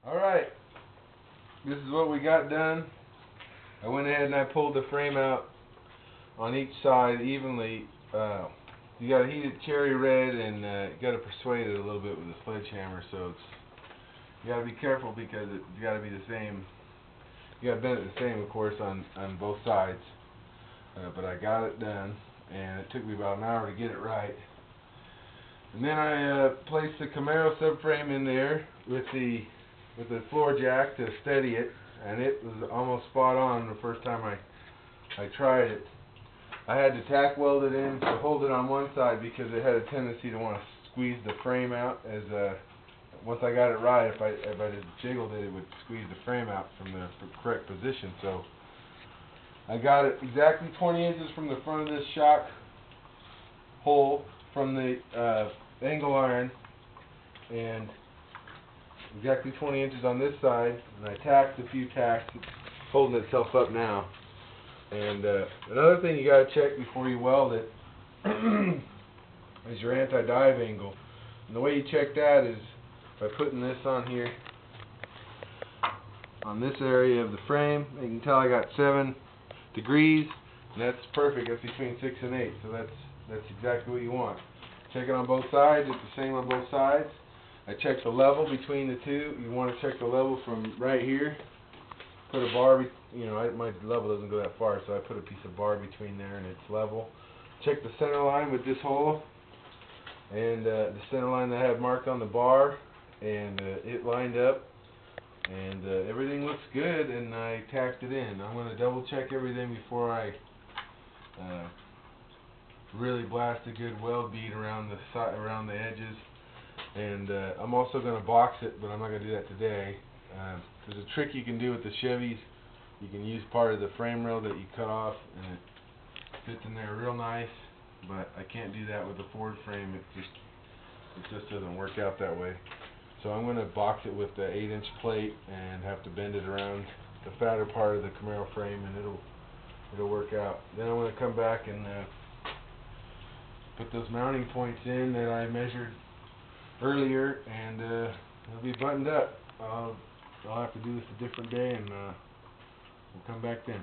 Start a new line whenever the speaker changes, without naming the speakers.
Alright, this is what we got done. I went ahead and I pulled the frame out on each side evenly. You gotta heat it cherry red, and you gotta persuade it a little bit with a sledgehammer, so you gotta be careful because it's gotta be the same. You gotta bend it the same, of course, on both sides. But I got it done, and it took me about an hour to get it right. And then I placed the Camaro subframe in there with the floor jack to steady it, and it was almost spot on the first time I tried it. I had to tack weld it in to hold it on one side because it had a tendency to want to squeeze the frame out. Once I got it right, if I just jiggled it, it would squeeze the frame out from the correct position. So I got it exactly 20 inches from the front of this shock hole from the angle iron, and exactly 20 inches on this side, and I tacked a few tacks. It's holding itself up now. And another thing you got to check before you weld it is your anti-dive angle. And the way you check that is by putting this on here, on this area of the frame. You can tell I got 7 degrees, and that's perfect. That's between 6 and 8, so that's exactly what you want. Check it on both sides. It's the same on both sides. I checked the level between the two. You want to check the level from right here. Put a bar, my level doesn't go that far, so I put a piece of bar between there and it's level. Check the center line with this hole, and the center line that I had marked on the bar, and it lined up, and everything looks good, and I tacked it in. I'm going to double check everything before I really blast a good weld bead around the edges. And I'm also going to box it, but I'm not going to do that today. There's a trick you can do with the Chevys. You can use part of the frame rail that you cut off, and it fits in there real nice. But I can't do that with the Ford frame. It just doesn't work out that way. So I'm going to box it with the 8-inch plate and have to bend it around the fatter part of the Camaro frame, and it'll work out. Then I'm going to come back and put those mounting points in that I measured earlier, and it'll be buttoned up. I'll have to do this a different day, and we'll come back then.